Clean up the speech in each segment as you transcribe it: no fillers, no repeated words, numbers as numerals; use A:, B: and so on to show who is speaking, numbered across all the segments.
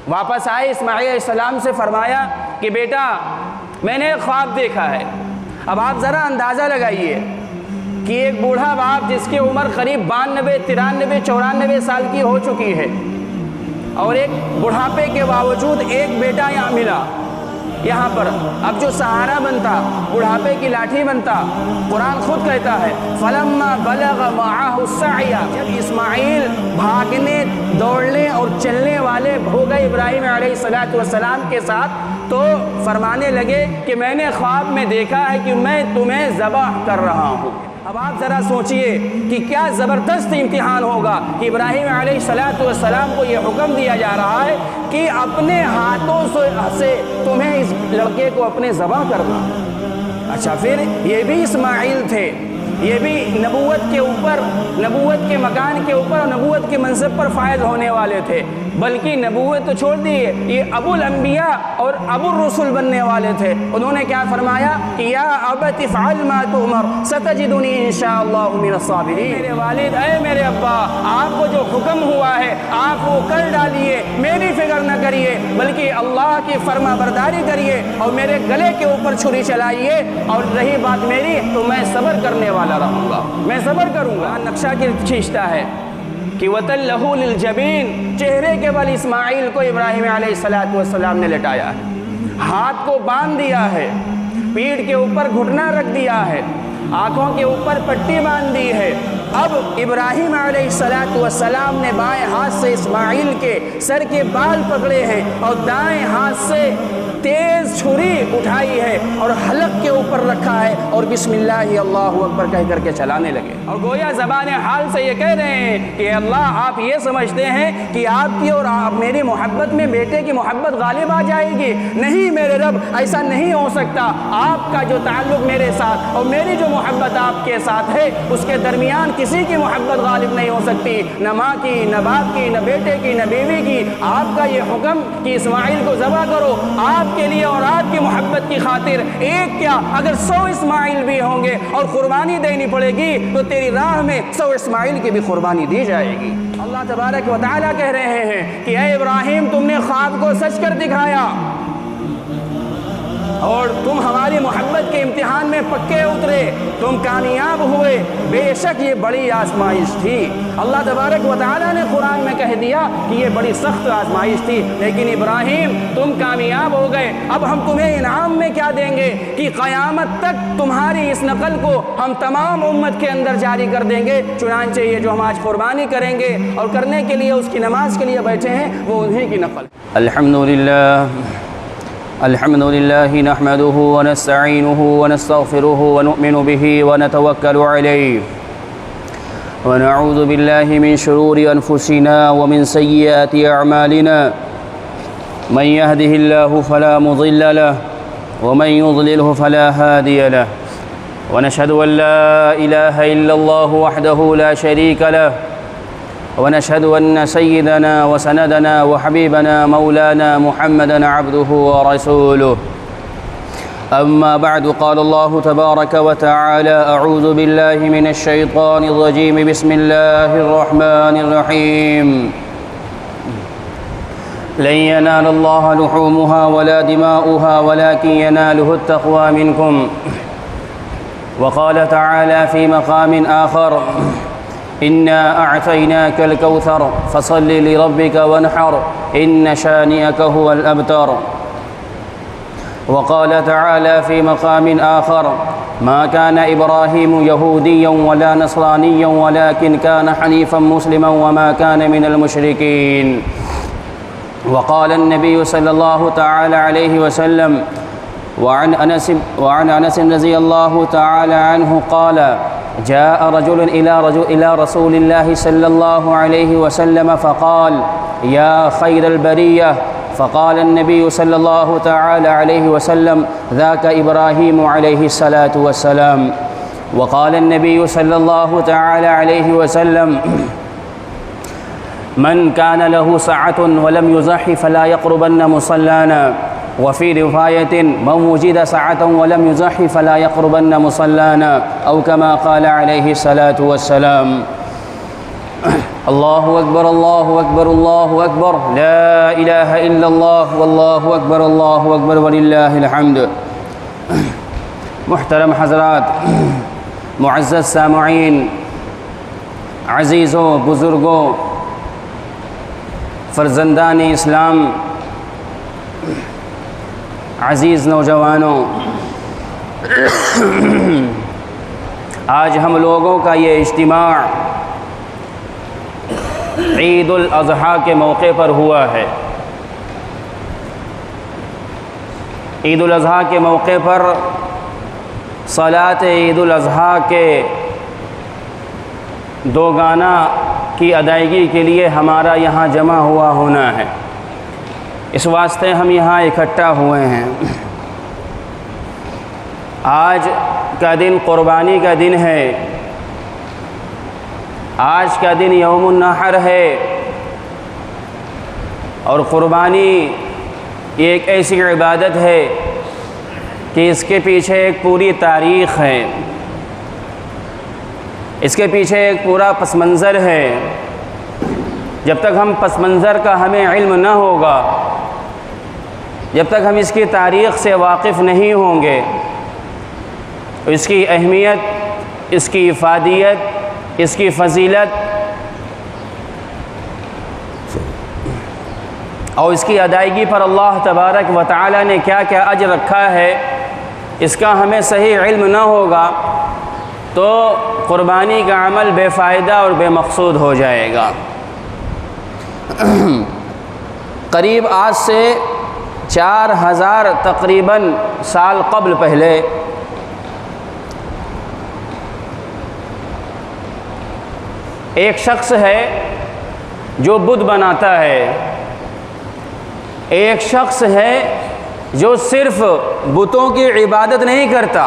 A: واپس آئے اسماعیل علیہ السلام سے فرمایا کہ بیٹا میں نے ایک خواب دیکھا ہے۔ اب آپ ذرا اندازہ لگائیے کہ ایک بوڑھا باپ جس کی عمر قریب 92 93 94 سال کی ہو چکی ہے، اور ایک بڑھاپے کے باوجود ایک بیٹا یہاں ملا یہاں پر، اب جو سہارا بنتا، بڑھاپے کی لاٹھی بنتا، قرآن خود کہتا ہے فَلَمَّا بَلَغَ مَعَهُ السَّعْيَ، جب اسماعیل بھاگنے دوڑنے اور چلنے والے ہو گئے ابراہیم علیہ السلام کے ساتھ، تو فرمانے لگے کہ میں نے خواب میں دیکھا ہے کہ میں تمہیں ذبح کر رہا ہوں۔ اب آپ ذرا سوچئے کہ کیا زبردست امتحان ہوگا کہ ابراہیم علیہ السلام کو یہ حکم دیا جا رہا ہے کہ اپنے ہاتھوں سے تمہیں اس لڑکے کو اپنے ذبح کرنا۔ اچھا، پھر یہ بھی اسماعیل تھے، یہ بھی نبوت کے اوپر، نبوت کے مکان کے اوپر اور نبوت کے منصب پر فائز ہونے والے تھے، بلکہ نبوت تو چھوڑ دیے، یہ ابو الانبیاء اور ابو الرسل بننے والے تھے۔ انہوں نے کیا فرمایا کہ یا ابت افعل ما تؤمر ستجدنی انشاءاللہ من الصابرین، میرے والد، اے میرے ابا، آپ کو جو حکم ہوا ہے آپ وہ کر ڈالیے، میری فکر نہ کریے، بلکہ اللہ کی فرما برداری کریے اور میرے گلے کے اوپر چھری چلائیے، اور رہی بات میری تو میں صبر کرنے والا رہوں گا، میں صبر کروں گا۔ نقشہ کھینچتا ہے کہ وَتَلَّهُ لِلْجَبِينِ، چہرے کے بل اسماعیل کو ابراہیم علیہ السلام نے لٹایا ہے، ہاتھ کو باندھ دیا ہے، پیٹھ کے اوپر گھٹنا رکھ دیا ہے، آنکھوں کے اوپر پٹی باندھ دی ہے۔ اب ابراہیم علیہ السلام نے بائیں ہاتھ سے اسماعیل کے سر کے بال پکڑے ہیں اور دائیں ہاتھ سے تیز چھری اٹھائی ہے اور حلق کے اوپر رکھا ہے اور بسم اللہ اللہ اکبر کہہ کر کے چلانے لگے، اور گویا زبان حال سے یہ کہہ رہے ہیں کہ اللہ آپ یہ سمجھتے ہیں کہ آپ کی اور میری محبت میں بیٹے کی محبت غالب آ جائے گی؟ نہیں میرے رب، ایسا نہیں ہو سکتا۔ آپ کا جو تعلق میرے ساتھ اور میری جو محبت آپ کے ساتھ ہے، اس کے درمیان کسی کی محبت غالب نہیں ہو سکتی، نہ ماں کی، نہ باپ کی، نہ بیٹے کی، نہ بیوی کی۔ آپ کا یہ حکم کہ اسماعیل کو ذبح کرو، آپ کے لیے اور آپ کی محبت کی خاطر ایک کیا اگر 100 اسماعیل بھی ہوں گے اور قربانی دینی پڑے گی تو تیری راہ میں 100 اسماعیل کی بھی قربانی دی جائے گی۔ اللہ تبارک و تعالیٰ کہہ رہے ہیں کہ اے ابراہیم، تم نے خواب کو سچ کر دکھایا اور تم ہماری محبت کے امتحان میں پکے اترے، تم کامیاب ہوئے۔ بے شک یہ بڑی آزمائش تھی۔ اللہ تبارک و تعالیٰ نے قرآن میں کہہ دیا کہ یہ بڑی سخت آزمائش تھی، لیکن ابراہیم تم کامیاب ہو گئے۔ اب ہم تمہیں انعام میں کیا دیں گے کہ قیامت تک تمہاری اس نقل کو ہم تمام امت کے اندر جاری کر دیں گے۔ چنانچہ یہ جو ہم آج قربانی کریں گے اور کرنے کے لیے اس کی نماز کے لیے بیٹھے ہیں، وہ انہی کی نقل۔
B: الحمد لله نحمده ونستعينه ونستغفره ونؤمن به ونتوكل عليه ونعوذ بالله من شرور أنفسنا ومن سيئات أعمالنا من يهده الله فلا مضل له ومن يضلله فلا هادي له ونشهد أن لا إله إلا الله وحده لا شريك له ونشهد أن سيدنا وسندنا وحبيبنا مولانا محمدا عبده ورسوله أما بعد قال الله تبارك وتعالى أعوذ بالله من الشيطان الرجيم بسم الله الرحمن الرحيم لن ينال الله لحومها ولا دماؤها ولكن يناله التقوى منكم وقال تعالى في مقام آخر إنا أعطيناك الكوثر فصل لربك وانحر إن شانئك هو الأبتر وقال تعالى في مقام آخر ما كان إبراهيم يهوديا ولا نصرانيا ولكن كان حنيفا مسلما وما كان من المشركين وقال النبي صلى الله تعالى عليه وسلم وعن أنس رضي الله تعالى عنه قال جاء رجل إلى رسول الله صلى الله عليه وسلم فقال يا خير البرية فقال النبي صلى الله تعالى عليه وسلم ذاك إبراهيم عليه الصلاة والسلام وقال النبي صلى الله تعالى عليه وسلم من كان له سعة ولم يزح فلا يقربن مصلانا وفي رواية من وجد سعة ولم يزح فلا يقربن مصلانا أو كما قال عليه الصلاة والسلام۔ اللہ اکبر اللہ اکبر اللہ اکبر لا الہ الا اللہ واللہ اکبر اللہ اکبر وللہ الحمد۔ محترم حضرات، معزز سامعین، عزیزوں، بزرگوں، فرزندان اسلام، عزیز نوجوانوں، آج ہم لوگوں کا یہ اجتماع عید الاضحیٰ کے موقع پر ہوا ہے۔ عید الاضحیٰ کے موقع پر صلاۃ عید الاضحیٰ کے دو گانا کی ادائیگی کے لیے ہمارا یہاں جمع ہوا ہونا ہے، اس واسطے ہم یہاں اکٹھا ہوئے ہیں۔ آج کا دن قربانی کا دن ہے، آج کا دن یوم النحر ہے، اور قربانی ایک ایسی عبادت ہے کہ اس کے پیچھے ایک پوری تاریخ ہے، اس کے پیچھے ایک پورا پس منظر ہے۔ جب تک ہم پس منظر کا ہمیں علم نہ ہوگا، جب تک ہم اس کی تاریخ سے واقف نہیں ہوں گے، تو اس کی اہمیت، اس کی افادیت، اس کی فضیلت اور اس کی ادائیگی پر اللہ تبارک و تعالی نے کیا کیا اجر رکھا ہے، اس کا ہمیں صحیح علم نہ ہوگا تو قربانی کا عمل بے فائدہ اور بے مقصود ہو جائے گا۔ قریب آج سے 4000 تقریباً سال قبل پہلے ایک شخص ہے جو بت بناتا ہے، ایک شخص ہے جو صرف بتوں کی عبادت نہیں کرتا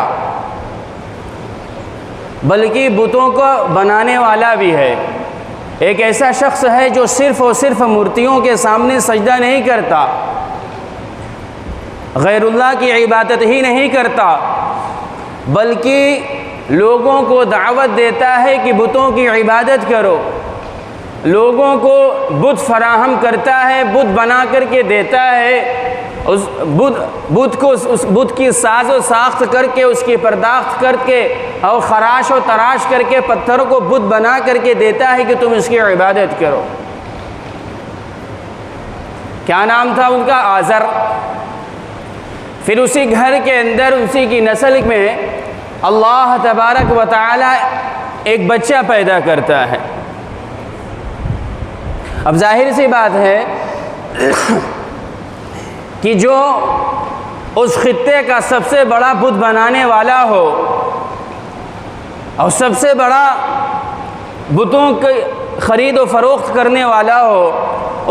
B: بلکہ بتوں کو بنانے والا بھی ہے، ایک ایسا شخص ہے جو صرف اور صرف مورتیوں کے سامنے سجدہ نہیں کرتا، غیر اللہ کی عبادت ہی نہیں کرتا، بلکہ لوگوں کو دعوت دیتا ہے کہ بتوں کی عبادت کرو، لوگوں کو بت فراہم کرتا ہے، بت بنا کر کے دیتا ہے، اس بت کو اس بت کی ساز و ساخت کر کے، اس کی پرداخت کر کے اور خراش و تراش کر کے پتھروں کو بت بنا کر کے دیتا ہے کہ تم اس کی عبادت کرو۔ کیا نام تھا ان کا؟ آزر۔ پھر اسی گھر کے اندر اسی کی نسل میں اللہ تبارک و تعالی ایک بچہ پیدا کرتا ہے۔ اب ظاہر سی بات ہے کہ جو اس خطے کا سب سے بڑا بت بنانے والا ہو اور سب سے بڑا بتوں کی خرید و فروخت کرنے والا ہو،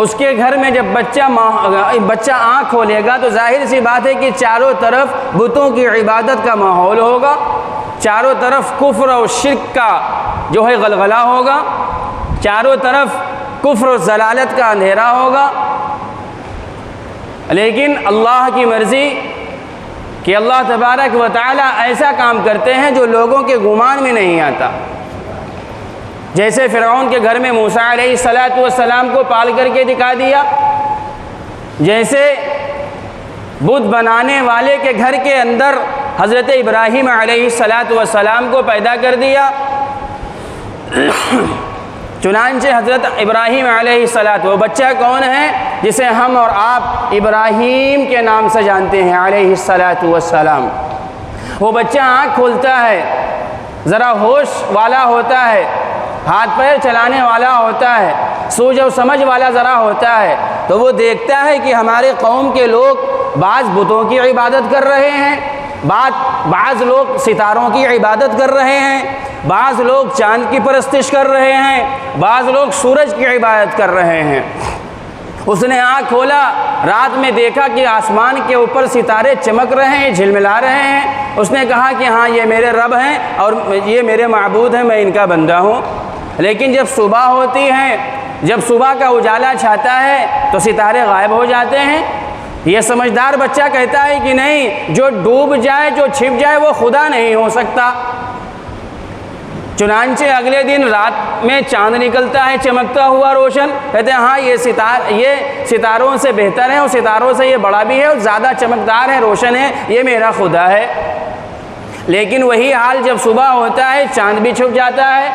B: اس کے گھر میں جب بچہ آنکھ کھولے گا تو ظاہر سی بات ہے کہ چاروں طرف بتوں کی عبادت کا ماحول ہوگا، چاروں طرف کفر اور شرک کا جو ہے غلغلہ ہوگا، چاروں طرف کفر و ضلالت کا اندھیرا ہوگا۔ لیکن اللہ کی مرضی کہ اللہ تبارک و تعالی ایسا کام کرتے ہیں جو لوگوں کے گمان میں نہیں آتا۔ جیسے فرعون کے گھر میں موسیٰ علیہ السلام کو پال کر کے دکھا دیا، جیسے بت بنانے والے کے گھر کے اندر حضرت ابراہیم علیہ السلام کو پیدا کر دیا۔ چنانچہ حضرت ابراہیم علیہ السلام، وہ بچہ کون ہے جسے ہم اور آپ ابراہیم کے نام سے جانتے ہیں علیہ السلام، وہ بچہ آنکھ کھولتا ہے، ذرا ہوش والا ہوتا ہے، ہاتھ پیر چلانے والا ہوتا ہے، سوجھ و سمجھ والا ذرا ہوتا ہے، تو وہ دیکھتا ہے کہ ہمارے قوم کے لوگ بعض بتوں کی عبادت کر رہے ہیں، بعض لوگ ستاروں کی عبادت کر رہے ہیں، بعض لوگ چاند کی پرستش کر رہے ہیں، بعض لوگ سورج کی عبادت کر رہے ہیں۔ اس نے آنکھ کھولا، رات میں دیکھا کہ آسمان کے اوپر ستارے چمک رہے ہیں، جھلملا رہے ہیں۔ اس نے کہا کہ ہاں یہ میرے رب ہیں اور یہ میرے معبود ہیں، میں ان کا بندہ ہوں۔ لیکن جب صبح ہوتی ہے، جب صبح کا اجالا چھاتا ہے تو ستارے غائب ہو جاتے ہیں۔ یہ سمجھدار بچہ کہتا ہے کہ نہیں، جو ڈوب جائے، جو چھپ جائے وہ خدا نہیں ہو سکتا۔
A: چنانچہ اگلے دن رات میں چاند نکلتا ہے چمکتا ہوا روشن، کہتے ہیں ہاں یہ ستاروں سے بہتر ہے اور ستاروں سے یہ بڑا بھی ہے اور زیادہ چمکدار ہے، روشن ہے، یہ میرا خدا ہے۔ لیکن وہی حال جب صبح ہوتا ہے چاند بھی چھپ جاتا ہے،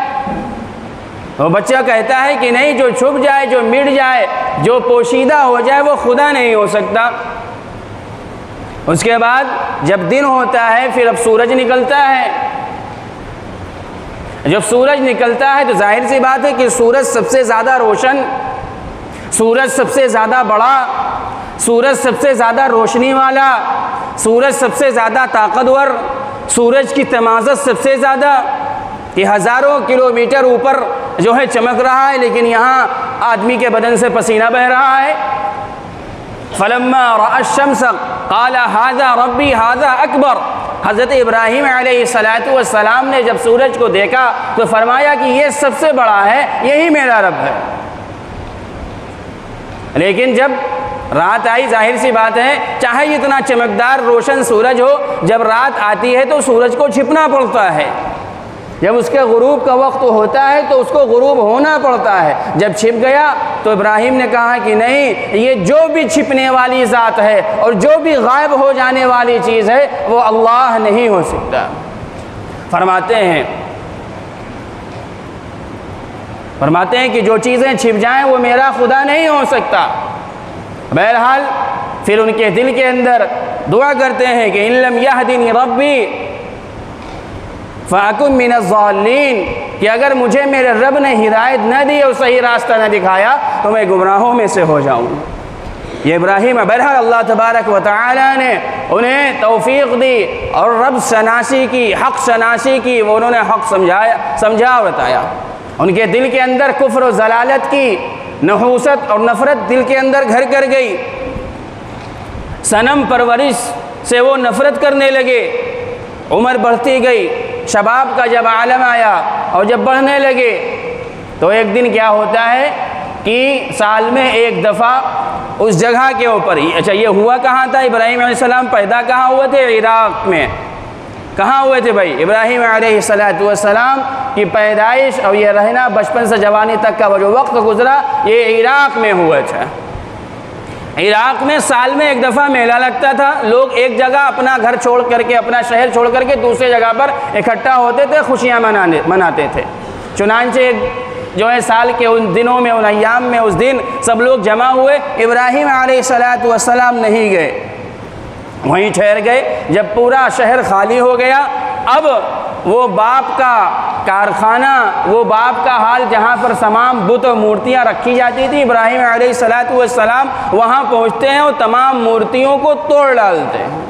A: وہ بچہ کہتا ہے کہ نہیں، جو چھپ جائے، جو مٹ جائے، جو پوشیدہ ہو جائے وہ خدا نہیں ہو سکتا۔ اس کے بعد جب دن ہوتا ہے پھر اب سورج نکلتا ہے، جب سورج نکلتا ہے تو ظاہر سی بات ہے کہ سورج سب سے زیادہ روشن، سورج سب سے زیادہ بڑا، سورج سب سے زیادہ روشنی والا، سورج سب سے زیادہ طاقتور، سورج کی تمازت سب سے زیادہ، یہ ہزاروں کلومیٹر اوپر جو ہے چمک رہا ہے، لیکن یہاں آدمی کے بدن سے پسینہ بہہ رہا ہے۔ فلما رأى الشمس قال هذا ربي هذا اکبر۔ حضرت ابراہیم علیہ السلام نے جب سورج کو دیکھا تو فرمایا کہ یہ سب سے بڑا ہے، یہی میرا رب ہے۔ لیکن جب رات آئی، ظاہر سی بات ہے چاہے اتنا چمکدار روشن سورج ہو، جب رات آتی ہے تو سورج کو چھپنا پڑتا ہے، جب اس کے غروب کا وقت ہوتا ہے تو اس کو غروب ہونا پڑتا ہے۔ جب چھپ گیا تو ابراہیم نے کہا کہ نہیں، یہ جو بھی چھپنے والی ذات ہے اور جو بھی غائب ہو جانے والی چیز ہے وہ اللہ نہیں ہو سکتا۔ فرماتے ہیں کہ جو چیزیں چھپ جائیں وہ میرا خدا نہیں ہو سکتا۔ بہرحال پھر ان کے دل کے اندر دعا کرتے ہیں کہ ان لم یہدنی ربی فَأَكُن مِّنَ الضَّالِّينَ، کہ اگر مجھے میرے رب نے ہدایت نہ دی اور صحیح راستہ نہ دکھایا تو میں گمراہوں میں سے ہو جاؤں۔ یہ ابراہیم، بہرحال اللہ تبارک و تعالی نے انہیں توفیق دی اور رب شناسی کی، حق شناسی کی، وہ انہوں نے حق سمجھا اور بتایا۔ ان کے دل کے اندر کفر و ضلالت کی نحوست اور نفرت دل کے اندر گھر کر گئی، صنم پرورش سے وہ نفرت کرنے لگے۔ عمر بڑھتی گئی، شباب کا جب عالم آیا اور جب بڑھنے لگے تو ایک دن کیا ہوتا ہے کہ سال میں ایک دفعہ اس جگہ کے اوپر ہی، اچھا یہ ہوا کہاں تھا؟ ابراہیم علیہ السلام پیدا کہاں ہوئے تھے؟ عراق میں۔ کہاں ہوئے تھے بھائی؟ ابراہیم علیہ السلام کی پیدائش اور یہ رہنا بچپن سے جوانی تک کا وہ جو وقت گزرا یہ عراق میں ہوا تھا۔ عراق میں سال میں ایک دفعہ میلہ لگتا تھا، لوگ ایک جگہ اپنا گھر چھوڑ کر کے، اپنا شہر چھوڑ کر کے دوسرے جگہ پر اکٹھا ہوتے تھے، خوشیاں مناتے تھے۔ چنانچہ جو ہے سال کے ان دنوں میں، ان ایام میں، اس دن سب لوگ جمع ہوئے، ابراہیم علیہ السلام نہیں گئے، وہیں ٹھہر گئے۔ جب پورا شہر خالی ہو گیا، اب وہ باپ کا کارخانہ، وہ باپ کا حال جہاں پر تمام بت و مورتیاں رکھی جاتی تھیں، ابراہیم علیہ السلام وہاں پہنچتے ہیں اور تمام مورتیوں کو توڑ ڈالتے ہیں۔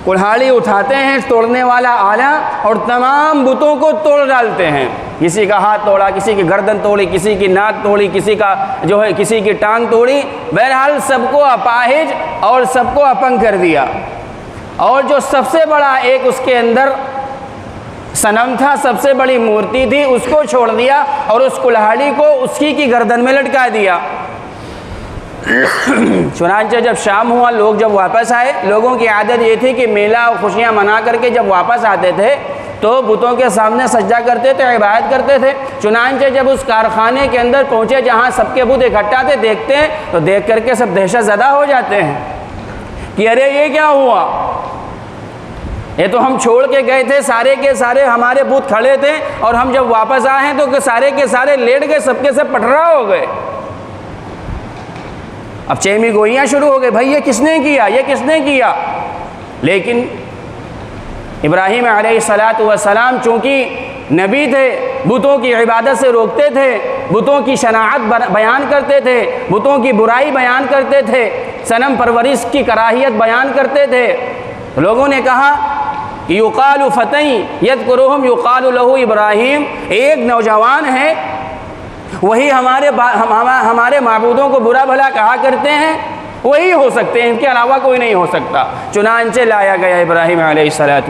A: کلہاڑی اٹھاتے ہیں، توڑنے والا آلہ، اور تمام بتوں کو توڑ ڈالتے ہیں۔ کسی کا ہاتھ توڑا، کسی کی گردن توڑی، کسی کی ناک توڑی، کسی کا جو ہے کسی کی ٹانگ توڑی، بہرحال سب کو اپاہج اور سب کو اپنگ کر دیا۔ اور جو سب سے بڑا ایک اس کے اندر صنم تھا، سب سے بڑی مورتی تھی، اس کو چھوڑ دیا اور اس کلہاڑی کو اسی کی گردن میں لٹکا دیا۔ چنانچہ جب شام ہوا، لوگ جب واپس آئے، لوگوں کی عادت یہ تھی کہ میلہ اور خوشیاں منا کر کے جب واپس آتے تھے تو بتوں کے سامنے سجدہ کرتے تھے، عبادت کرتے تھے۔ چنانچہ جب اس کارخانے کے اندر پہنچے جہاں سب کے بت اکٹھا تھے، دیکھتے ہیں تو دیکھ کر کے سب دہشت زدہ ہو جاتے ہیں کہ ارے یہ کیا ہوا، یہ تو ہم چھوڑ کے گئے تھے، سارے کے سارے ہمارے بت کھڑے تھے اور ہم جب واپس آئے ہیں تو سارے کے سارے لیٹ گئے، سب کے سب پٹرا ہو گئے۔ اب چہمی گوئیاں شروع ہو گئے، بھائی یہ کس نے کیا، یہ کس نے کیا؟ لیکن ابراہیم علیہ السلام چونکہ نبی تھے، بتوں کی عبادت سے روکتے تھے، بتوں کی شناعت بیان کرتے تھے، بتوں کی برائی بیان کرتے تھے، صنم پرورش کی کراہیت بیان کرتے تھے۔ لوگوں نے کہا کہ یقال فتى یذکرہم یقال لہ ابراہیم، ایک نوجوان ہے وہی ہمارے معبودوں کو برا بھلا کہا کرتے ہیں، وہی ہو سکتے ہیں، ان کے علاوہ کوئی نہیں ہو سکتا۔ چنانچہ لایا گیا ابراہیم علیہ السلام،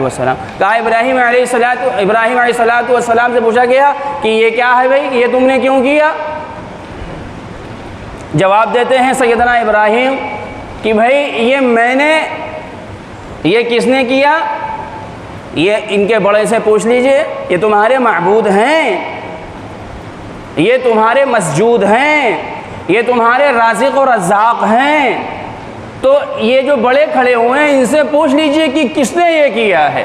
A: کہا ابراہیم علیہ السلام سے پوچھا گیا کہ یہ کیا ہے بھائی، یہ تم نے کیوں کیا؟ جواب دیتے ہیں سیدنا ابراہیم کہ بھائی یہ کس نے کیا؟ یہ ان کے بڑے سے پوچھ لیجئے، یہ تمہارے معبود ہیں، یہ تمہارے مسجود ہیں، یہ تمہارے رازق و رزاق ہیں، تو یہ جو بڑے کھڑے ہوئے ہیں ان سے پوچھ لیجئے کہ کس نے یہ کیا ہے،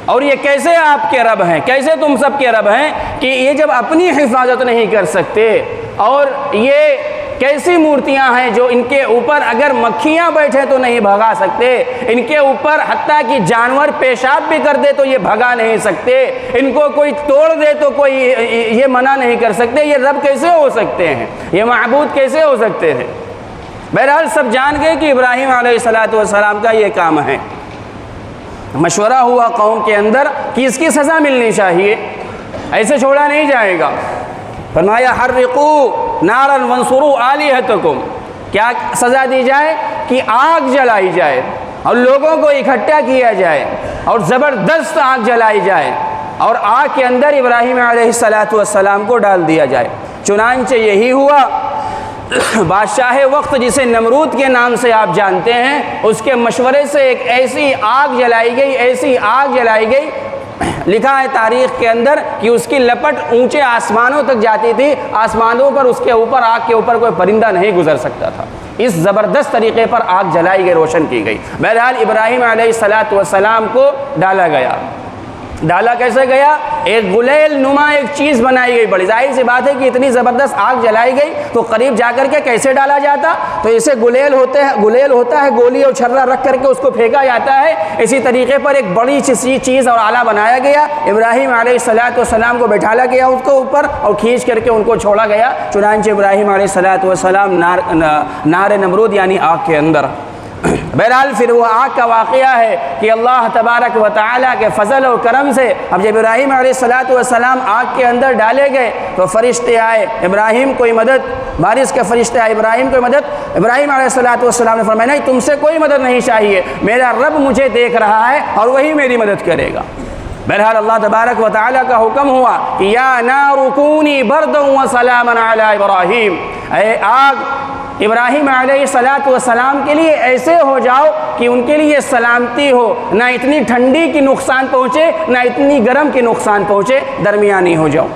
A: اور یہ کیسے آپ کے رب ہیں، کیسے تم سب کے رب ہیں کہ یہ جب اپنی حفاظت نہیں کر سکتے، اور یہ کیسی مورتیاں ہیں جو ان کے اوپر اگر مکھیاں بیٹھے تو نہیں بھگا سکتے، ان کے اوپر حتیٰ کہ جانور پیشاب بھی کر دے تو یہ بھگا نہیں سکتے، ان کو کوئی توڑ دے تو کوئی یہ منع نہیں کر سکتے، یہ رب کیسے ہو سکتے ہیں، یہ معبود کیسے ہو سکتے ہیں؟ بہرحال سب جان گئے کہ ابراہیم علیہ السلام کا یہ کام ہے۔ مشورہ ہوا قوم کے اندر کہ اس کی سزا ملنی چاہیے، ایسے چھوڑا نہیں جائے گا۔ فرمایا حرقوا نارا وانصروا آلہتکم، کیا سزا دی جائے کہ آگ جلائی جائے اور لوگوں کو اکٹھا کیا جائے اور زبردست آگ جلائی جائے اور آگ کے اندر ابراہیم علیہ السلام کو ڈال دیا جائے۔ چنانچہ یہی ہوا۔ بادشاہ وقت جسے نمرود کے نام سے آپ جانتے ہیں، اس کے مشورے سے ایک ایسی آگ جلائی گئی، ایسی آگ جلائی گئی، لکھا ہے تاریخ کے اندر کہ اس کی لپٹ اونچے آسمانوں تک جاتی تھی، آسمانوں پر اس کے اوپر آگ کے اوپر کوئی پرندہ نہیں گزر سکتا تھا، اس زبردست طریقے پر آگ جلائی گئی، روشن کی گئی۔ بہرحال ابراہیم علیہ السلام کو ڈالا گیا۔ ڈالا کیسے گیا؟ ایک غلیل نما ایک چیز بنائی گئی، بڑی ظاہر سی بات ہے کہ اتنی زبردست آگ جلائی گئی تو قریب جا کر کے کیسے ڈالا جاتا؟ تو اسے گلیل ہوتا ہے، گولی اور چھرا رکھ کر کے اس کو پھینکا جاتا ہے، اسی طریقے پر ایک بڑی سی چیز اور آلہ بنایا گیا، ابراہیم علیہ السلام کو بٹھالا گیا اس کو اوپر اور کھینچ کر کے ان کو چھوڑا گیا۔ چنانچہ ابراہیم علیہ السلام نار نمرود یعنی آگ کے اندر۔ بہرحال پھر وہ آگ کا واقعہ ہے کہ اللہ تبارک و تعالیٰ کے فضل و کرم سے اب جب ابراہیم علیہ السلام آگ کے اندر ڈالے گئے تو فرشتے آئے، ابراہیم کوئی مدد، بارش کے فرشتے آئے، ابراہیم کوئی مدد۔ ابراہیم علیہ السلام نے فرمایا نہیں، تم سے کوئی مدد نہیں چاہیے، میرا رب مجھے دیکھ رہا ہے اور وہی میری مدد کرے گا۔ بہرحال اللہ تبارک و تعالیٰ کا حکم ہوا کہ یا نار کونی بردا وسلاما علی ابراہیم، اے آگ ابراہیم علیہ السلام کے لیے ایسے ہو جاؤ کہ ان کے لیے سلامتی ہو، نہ اتنی ٹھنڈی کی نقصان پہنچے نہ اتنی گرم کی نقصان پہنچے، درمیانی ہو جاؤ۔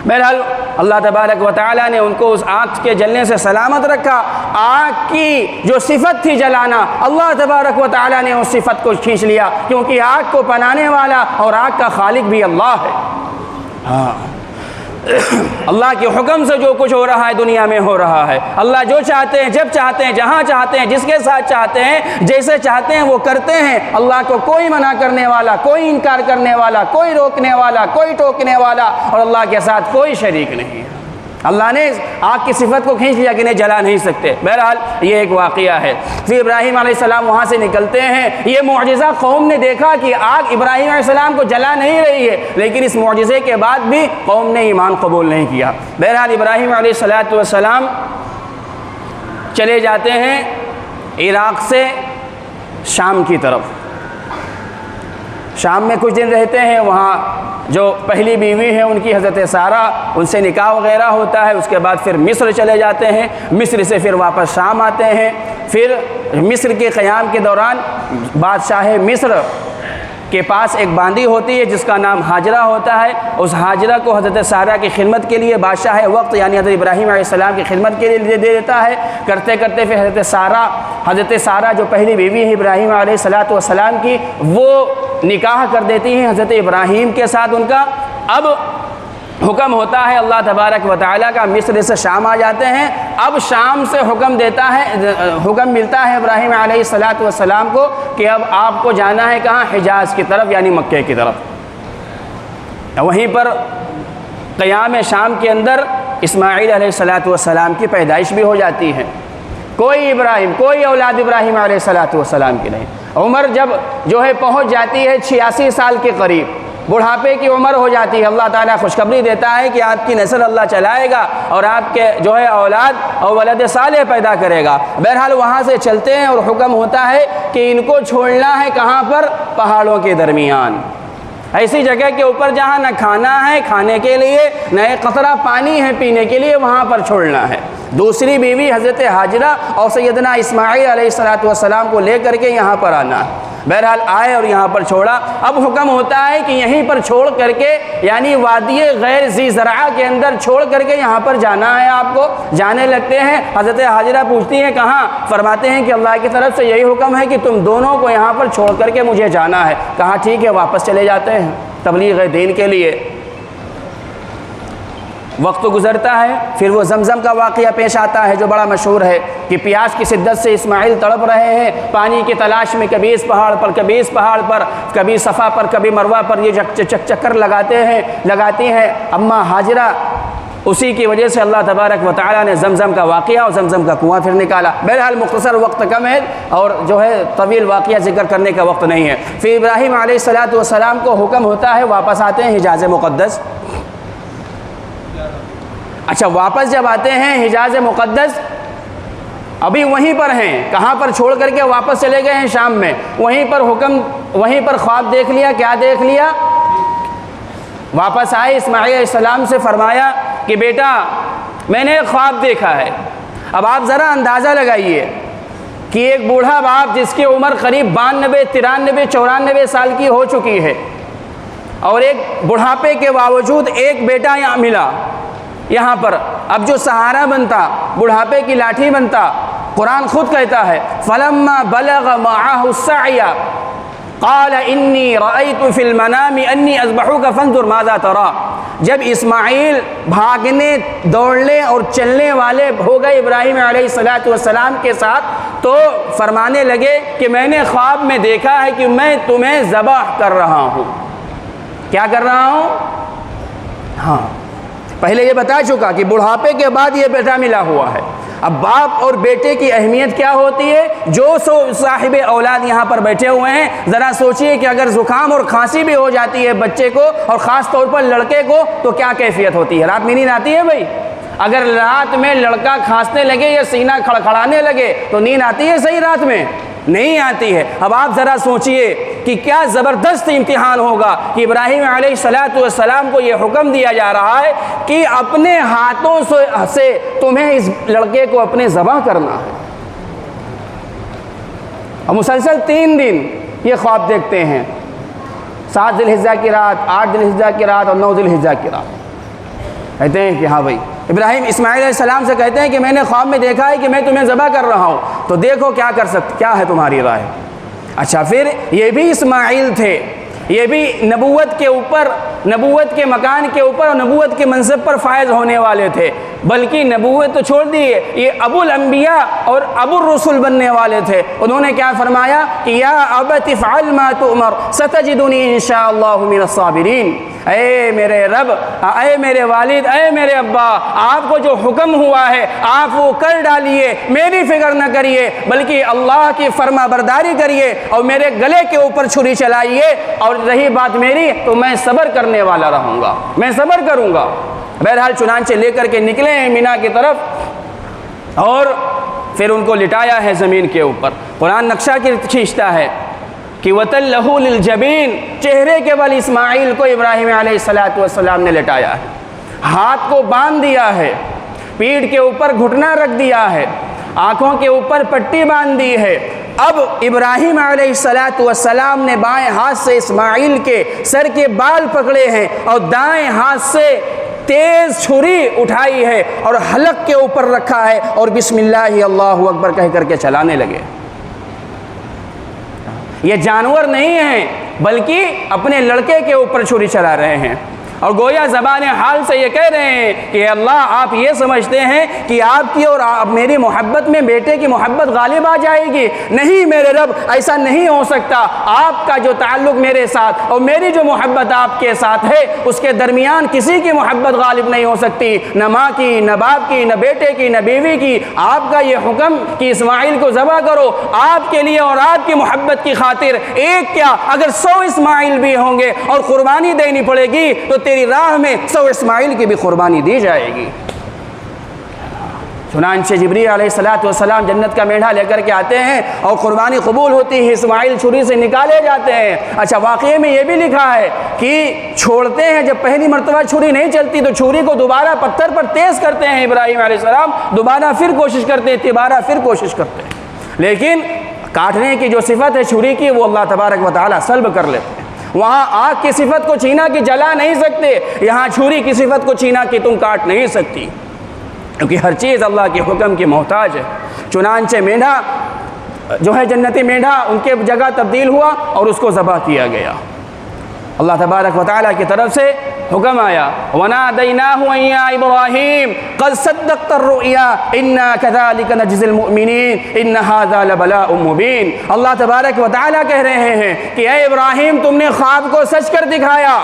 A: بہرحال اللہ تبارک و تعالیٰ نے ان کو اس آگ کے جلنے سے سلامت رکھا۔ آگ کی جو صفت تھی جلانا، اللہ تبارک و تعالیٰ نے اس صفت کو کھینچ لیا، کیونکہ آگ کو بنانے والا اور آگ کا خالق بھی اللہ ہے۔ ہاں، اللہ کے حکم سے جو کچھ ہو رہا ہے دنیا میں ہو رہا ہے۔ اللہ جو چاہتے ہیں، جب چاہتے ہیں، جہاں چاہتے ہیں، جس کے ساتھ چاہتے ہیں، جیسے چاہتے ہیں وہ کرتے ہیں۔ اللہ کو کوئی منع کرنے والا، کوئی انکار کرنے والا، کوئی روکنے والا، کوئی ٹوکنے والا اور اللہ کے ساتھ کوئی شریک نہیں ہے۔ اللہ نے آگ کی صفت کو کھینچ لیا کہ انہیں جلا نہیں سکتے۔ بہرحال یہ ایک واقعہ ہے۔ پھر ابراہیم علیہ السلام وہاں سے نکلتے ہیں، یہ معجزہ قوم نے دیکھا کہ آگ ابراہیم علیہ السلام کو جلا نہیں رہی ہے، لیکن اس معجزے کے بعد بھی قوم نے ایمان قبول نہیں کیا۔ بہرحال ابراہیم علیہ السلام چلے جاتے ہیں عراق سے شام کی طرف۔ شام میں کچھ دن رہتے ہیں، وہاں جو پہلی بیوی ہے ان کی حضرت سارہ، ان سے نکاح وغیرہ ہوتا ہے، اس کے بعد پھر مصر چلے جاتے ہیں، مصر سے پھر واپس شام آتے ہیں۔ پھر مصر کے قیام کے دوران بادشاہ مصر کے پاس ایک باندی ہوتی ہے جس کا نام ہاجرہ ہوتا ہے، اس ہاجرہ کو حضرت سارہ کی خدمت کے لیے بادشاہ وقت یعنی حضرت ابراہیم علیہ السلام کی خدمت کے لیے دے دیتا ہے۔ کرتے کرتے پھر حضرت سارہ جو پہلی بیوی ہے ابراہیم علیہ السلام کی، وہ نکاح کر دیتی ہیں حضرت ابراہیم کے ساتھ ان کا۔ اب حکم ہوتا ہے اللہ تبارک و تعالیٰ کا، مصر سے شام آ جاتے ہیں۔ اب شام سے حکم ملتا ہے ابراہیم علیہ السلام کو کہ اب آپ کو جانا ہے کہاں؟ حجاز کی طرف یعنی مکے کی طرف۔ وہیں پر قیام شام کے اندر اسماعیل علیہ السلام کی پیدائش بھی ہو جاتی ہے۔ کوئی اولاد ابراہیم علیہ السلام کی نہیں۔ عمر جب جو ہے پہنچ جاتی ہے 86 سال کے قریب، بڑھاپے کی عمر ہو جاتی ہے، اللہ تعالیٰ خوشخبری دیتا ہے کہ آپ کی نسل اللہ چلائے گا اور آپ کے جو ہے اولاد اور ولد صالح پیدا کرے گا۔ بہرحال وہاں سے چلتے ہیں اور حکم ہوتا ہے کہ ان کو چھوڑنا ہے کہاں پر؟ پہاڑوں کے درمیان، ایسی جگہ کے اوپر جہاں نہ کھانا ہے کھانے کے لیے، نہ ایک قطرہ پانی ہے پینے کے لیے، وہاں پر چھوڑنا ہے۔ دوسری بیوی حضرت حاجرہ اور سیدنا اسماعیل علیہ السلام کو لے کر کے یہاں پر آنا۔ بہرحال آئے اور یہاں پر چھوڑا۔ اب حکم ہوتا ہے کہ یہیں پر چھوڑ کر کے یعنی وادی غیر ذی زرعہ کے اندر چھوڑ کر کے یہاں پر جانا ہے آپ کو۔ جانے لگتے ہیں، حضرت حاجرہ پوچھتی ہیں کہاں؟ فرماتے ہیں کہ اللہ کی طرف سے یہی حکم ہے کہ تم دونوں کو یہاں پر چھوڑ کر کے مجھے جانا ہے۔ کہا ٹھیک ہے، واپس چلے جاتے ہیں تبلیغ دین کے لیے۔ وقت گزرتا ہے، پھر وہ زمزم کا واقعہ پیش آتا ہے جو بڑا مشہور ہے کہ پیاس کی شدت سے اسماعیل تڑپ رہے ہیں پانی کی تلاش میں، کبھی اس پہاڑ پر کبھی اس پہاڑ پر، کبھی صفا پر کبھی مروہ پر یہ چکر لگاتی ہیں اماں حاجرہ۔ اسی کی وجہ سے اللہ تبارک و تعالیٰ نے زمزم کا واقعہ اور زمزم کا کنواں پھر نکالا۔ بہرحال مختصر وقت کم ہے اور جو ہے طویل واقعہ ذکر کرنے کا وقت نہیں ہے۔ پھر ابراہیم علیہ السلام کو حکم ہوتا ہے، واپس آتے ہیں حجاز مقدس۔ اچھا، واپس جب آتے ہیں حجاز مقدس، ابھی وہیں پر ہیں، کہاں پر چھوڑ کر کے واپس چلے گئے ہیں؟ شام میں۔ وہیں پر خواب دیکھ لیا۔ کیا دیکھ لیا؟ واپس آئے، اسماعیل علیہ السلام سے فرمایا کہ بیٹا میں نے ایک خواب دیکھا ہے۔ اب آپ ذرا اندازہ لگائیے کہ ایک بوڑھا باپ جس کی عمر قریب 92، 93، 94 سال کی ہو چکی ہے اور ایک بڑھاپے کے باوجود ایک بیٹا یہاں ملا یہاں پر۔ اب جو سہارا بنتا، بڑھاپے کی لاٹھی بنتا، قرآن خود کہتا ہے فَلَمَّا بَلَغَ مَعَهُ السَّعْيَ قال انی رأیت فی المنام انی اذبحک فانظر ماذا تری۔ جب اسماعیل بھاگنے، دوڑنے اور چلنے والے ہو گئے ابراہیم علیہ السلام کے ساتھ، تو فرمانے لگے کہ میں نے خواب میں دیکھا ہے کہ میں تمہیں ذبح کر رہا ہوں۔ کیا کر رہا ہوں؟ ہاں، پہلے یہ بتا چکا کہ بڑھاپے کے بعد یہ بیٹا ملا ہوا ہے۔ اب باپ اور بیٹے کی اہمیت کیا ہوتی ہے؟ جو صاحب اولاد یہاں پر بیٹھے ہوئے ہیں، ذرا سوچئے کہ اگر زکام اور کھانسی بھی ہو جاتی ہے بچے کو اور خاص طور پر لڑکے کو تو کیا کیفیت ہوتی ہے؟ رات میں نیند آتی ہے بھائی؟ اگر رات میں لڑکا کھانسنے لگے یا سینہ کھڑکھڑانے لگے تو نیند آتی ہے صحیح رات میں؟ نہیں آتی ہے۔ اب آپ ذرا سوچئے کہ کیا زبردست امتحان ہوگا کہ ابراہیم علیہ السلام کو یہ حکم دیا جا رہا ہے کہ اپنے ہاتھوں سے تمہیں اس لڑکے کو اپنے ذبح کرنا ہے۔ اور مسلسل 3 دن یہ خواب دیکھتے ہیں، 7 ذی الحجہ کی رات، 8 ذی الحجہ کی رات اور 9 ذی الحجہ کی رات۔ کہتے ہیں کہ ہاں بھائی، ابراہیم اسماعیل علیہ السلام سے کہتے ہیں کہ میں نے خواب میں دیکھا ہے کہ میں تمہیں ذبح کر رہا ہوں، تو دیکھو کیا ہے تمہاری رائے؟ اچھا، پھر یہ بھی اسماعیل تھے، یہ بھی نبوت کے اوپر، نبوت کے مکان کے اوپر اور نبوت کے منصب پر فائز ہونے والے تھے، بلکہ نبوت تو چھوڑ دیے، یہ ابو الانبیاء اور ابو الرسل بننے والے تھے۔ انہوں نے کیا فرمایا کہ یا ابت افعل ما تؤمر ستجدنی انشاءاللہ من الصابرین۔ اے میرے رب، اے میرے والد، اے میرے ابا، آپ کو جو حکم ہوا ہے آپ وہ کر ڈالیے، میری فکر نہ کریے بلکہ اللہ کی فرما برداری کریے اور میرے گلے کے اوپر چھری چلائیے، اور رہی بات میری تو میں صبر کرنے والا رہوں گا، میں صبر کروں گا۔ بہرحال چنانچہ لے کر کے نکلے ہیں مینا کی طرف اور پھر ان کو لٹایا ہے زمین کے اوپر۔ قرآن نقشہ کھینچتا ہے کہ وَتَلَّهُ لِلْجَبِينِ، چہرے کے بل اسماعیل کو ابراہیم علیہ السلام نے لٹایا ہے، ہاتھ کو باندھ دیا ہے، پیٹھ کے اوپر گھٹنا رکھ دیا ہے، آنکھوں کے اوپر پٹی باندھ دی ہے۔ اب ابراہیم علیہ السلام نے بائیں ہاتھ سے اسماعیل کے سر کے بال پکڑے ہیں اور دائیں ہاتھ سے تیز چھری اٹھائی ہے اور حلق کے اوپر رکھا ہے اور بسم اللہ اللہ اکبر کہہ کر کے چلانے لگے۔ یہ جانور نہیں ہیں بلکہ اپنے لڑکے کے اوپر چھری چلا رہے ہیں اور گویا زبان حال سے یہ کہہ رہے ہیں کہ اللہ آپ یہ سمجھتے ہیں کہ آپ کی اور میری محبت میں بیٹے کی محبت غالب آ جائے گی؟ نہیں میرے رب، ایسا نہیں ہو سکتا۔ آپ کا جو تعلق میرے ساتھ اور میری جو محبت آپ کے ساتھ ہے اس کے درمیان کسی کی محبت غالب نہیں ہو سکتی، نہ ماں کی، نہ باپ کی، نہ بیٹے کی، نہ بیوی کی۔ آپ کا یہ حکم کہ اسماعیل کو ذبح کرو، آپ کے لیے اور آپ کی محبت کی خاطر ایک کیا اگر 100 اسماعیل بھی ہوں گے اور قربانی دینی پڑے گی تو تیری راہ میں 100 اسماعیل کی بھی قربانی دی جائے گی۔ چنانچہ جبریل علیہ السلام جنت کا میڑھا لے کر کے آتے ہیں اور قربانی قبول ہوتی ہے، اسماعیل چھری سے نکالے جاتے ہیں۔ اچھا، واقعے میں یہ بھی لکھا ہے کہ چھوڑتے ہیں، جب پہلی مرتبہ چھری نہیں چلتی تو چھری کو دوبارہ پتھر پر تیز کرتے ہیں ابراہیم علیہ السلام، دوبارہ پھر کوشش کرتے ہیں، تیبارہ پھر کوشش کرتے ہیں، لیکن کاٹنے کی جو صفت ہے چھری کی وہ اللہ تبارک و تعالیٰ سلب کر لیتے ہیں۔ وہاں آگ کی صفت کو چھینا کہ جلا نہیں سکتے، یہاں چھری کی صفت کو چھینا کہ تم کاٹ نہیں سکتی، کیونکہ ہر چیز اللہ کے حکم کی محتاج ہے۔ چنانچہ میڈھا جو ہے جنتی میڈھا ان کے جگہ تبدیل ہوا اور اس کو ذبح کیا گیا۔ اللہ تبارک و تعالیٰ کی طرف سے حکم آیا، وَنَادَيْنَاهُ أَن يَا إِبْرَاهِيمُ قَدْ صَدَّقْتَ الرُّؤْيَا إِنَّا كَذَلِكَ نَجْزِي الْمُؤْمِنِينَ إِنَّ هَذَا لَبَلَاءٌ مُبِينٌ۔ اللہ تبارک و تعالیٰ کہہ رہے ہیں کہ اے ابراہیم، تم نے خواب کو سچ کر دکھایا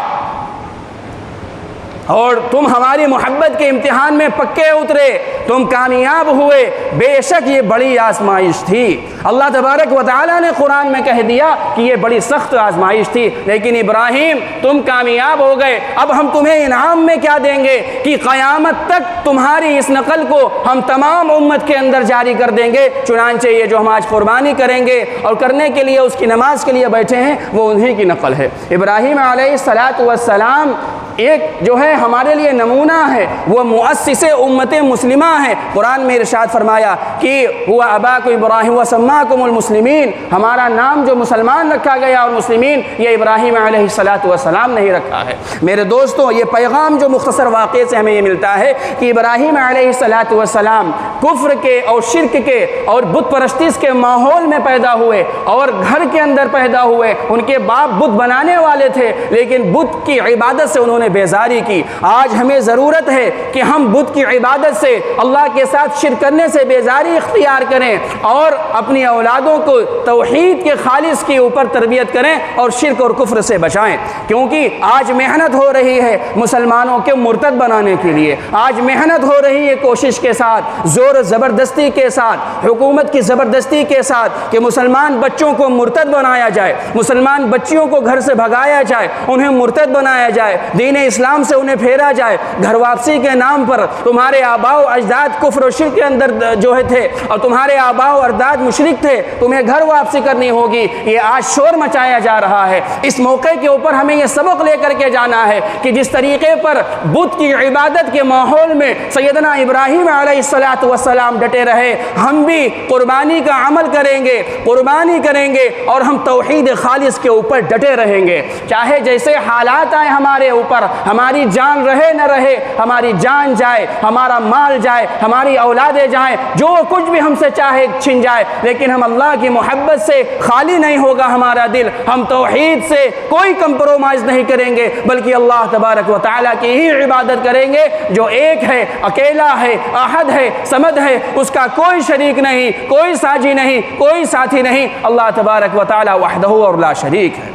A: اور تم ہماری محبت کے امتحان میں پکے اترے، تم کامیاب ہوئے، بے شک یہ بڑی آزمائش تھی۔ اللہ تبارک و تعالیٰ نے قرآن میں کہہ دیا کہ یہ بڑی سخت آزمائش تھی، لیکن ابراہیم تم کامیاب ہو گئے۔ اب ہم تمہیں انعام میں کیا دیں گے کہ قیامت تک تمہاری اس نقل کو ہم تمام امت کے اندر جاری کر دیں گے۔ چنانچہ یہ جو ہم آج قربانی کریں گے اور کرنے کے لیے اس کی نماز کے لیے بیٹھے ہیں وہ انہی کی نقل ہے۔ ابراہیم علیہ السلام ایک جو ہے ہمارے لیے نمونہ ہے، وہ مؤسس امت مسلمہ ہے۔ قرآن میں ارشاد فرمایا کہ ہوا اباکم ابراہیم وسماکم المسلمین، ہمارا نام جو مسلمان رکھا گیا اور مسلمین، یہ ابراہیم علیہ السلام نہیں رکھا ہے۔ میرے دوستوں، یہ پیغام جو مختصر واقعے سے ہمیں یہ ملتا ہے کہ ابراہیم علیہ السلام کفر کے اور شرک کے اور بت پرستی کے ماحول میں پیدا ہوئے اور گھر کے اندر پیدا ہوئے۔ ان کے باپ بت بنانے والے تھے، لیکن بت کی عبادت سے انہوں نے بیزاری کی۔ آج ہمیں ضرورت ہے کہ ہم بت کی عبادت سے، اللہ کے ساتھ شرک کرنے سے بیزاری اختیار کریں اور اپنی اولادوں کو توحید کے خالص کے اوپر تربیت کریں اور شرک اور کفر سے بچائیں، کیونکہ آج محنت ہو رہی ہے مسلمانوں کے مرتد بنانے کے لیے۔ آج محنت ہو رہی ہے کوشش کے ساتھ، زور زبردستی کے ساتھ، حکومت کی زبردستی کے ساتھ کہ مسلمان بچوں کو مرتد بنایا جائے، مسلمان بچیوں کو گھر سے بھگایا جائے، انہیں مرتد بنایا جائے، دین اسلام سے انہیں پھیرا جائے، گھر واپسی کے نام پر تمہارے آباء و اجداد کفر و شرک کے اندر جو ہے تھے اور تمہارے آباء و اجداد مشرک تھے، تمہیں گھر واپسی کرنی ہوگی۔ یہ آج شور مچایا جا رہا ہے۔ اس موقع کے اوپر ہمیں یہ سبق لے کر کے جانا ہے کہ جس طریقے پر بت کی عبادت کے ماحول میں سیدنا ابراہیم علیہ السلام ڈٹے رہے، ہم بھی قربانی کا عمل کریں گے، قربانی کریں گے اور ہم توحید خالص کے اوپر ڈٹے رہیں گے، چاہے جیسے حالات آئے ہمارے اوپر، ہماری جان رہے نہ رہے، ہماری جان جائے، ہمارا مال جائے، ہماری اولادیں جائیں، جو کچھ بھی ہم سے چاہے چھن جائے، لیکن ہم اللہ کی محبت سے خالی نہیں ہوگا ہمارا دل۔ ہم توحید سے کوئی کمپرومائز نہیں کریں گے، بلکہ اللہ تبارک و تعالیٰ کی ہی عبادت کریں گے جو ایک ہے، اکیلا ہے، احد ہے، صمد ہے، اس کا کوئی شریک نہیں، کوئی ساجی نہیں، کوئی ساتھی نہیں، اللہ تبارک و تعالیٰ وحدہ اور لا شریک ہے۔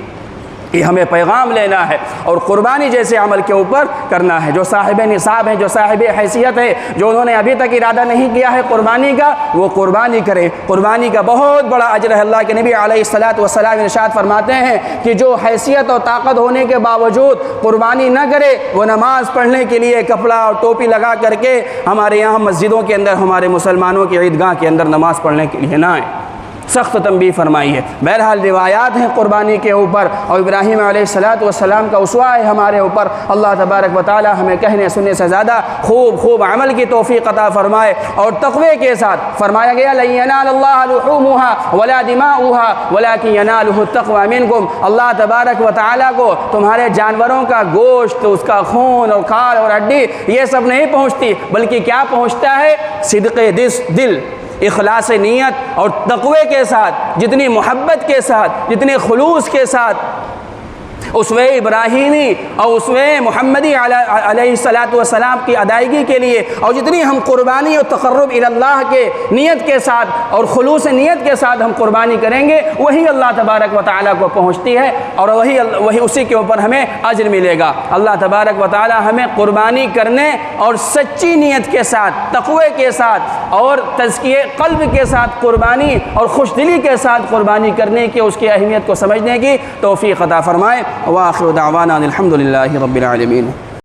A: یہ ہمیں پیغام لینا ہے اور قربانی جیسے عمل کے اوپر کرنا ہے۔ جو صاحب نصاب ہیں، جو صاحب حیثیت ہے، جو انہوں نے ابھی تک ارادہ نہیں کیا ہے قربانی کا، وہ قربانی کریں۔ قربانی کا بہت بڑا اجر ہے۔ اللہ کے نبی علیہ السلام ارشاد فرماتے ہیں کہ جو حیثیت اور طاقت ہونے کے باوجود قربانی نہ کرے، وہ نماز پڑھنے کے لیے کپڑا اور ٹوپی لگا کر کے ہمارے یہاں مسجدوں کے اندر، ہمارے مسلمانوں کی عیدگاہ کے اندر نماز پڑھنے کے لیے نہ آئے۔ سخت تنبیہ فرمائی ہے۔ بہرحال روایات ہیں قربانی کے اوپر اور ابراہیم علیہ السلام کا اسوہ ہے ہمارے اوپر۔ اللہ تبارک و تعالی ہمیں کہنے سننے سے زیادہ خوب عمل کی توفیق عطا فرمائے اور تقوی کے ساتھ فرمایا گیا لن ینال اللہ لحومها ولا دماؤها ولكن يناله التقوى منكم۔ اللہ تبارک و تعالی کو تمہارے جانوروں کا گوشت، اس کا خون اور کھال اور ہڈی یہ سب نہیں پہنچتی، بلکہ کیا پہنچتا ہے؟ صدق دل، اخلاص نیت اور تقوی کے ساتھ، جتنی محبت کے ساتھ، جتنے خلوص کے ساتھ اسوہ ابراہیمی اور اسوہ محمدی علیہ السلام کی ادائیگی کے لیے اور جتنی ہم قربانی اور تقرب اللہ کے نیت کے ساتھ اور خلوص نیت کے ساتھ ہم قربانی کریں گے، وہی اللہ تبارک و تعالیٰ کو پہنچتی ہے اور وہی اسی کے اوپر ہمیں اجر ملے گا۔ اللہ تبارک و تعالیٰ ہمیں قربانی کرنے اور سچی نیت کے ساتھ، تقوی کے ساتھ اور تزکیہ قلب کے ساتھ قربانی اور خوش دلی کے ساتھ قربانی کرنے کی، اس کی اہمیت کو سمجھنے کی توفیق عطا فرمائے۔ وآخر دعوانا الحمد للہ رب العالمین۔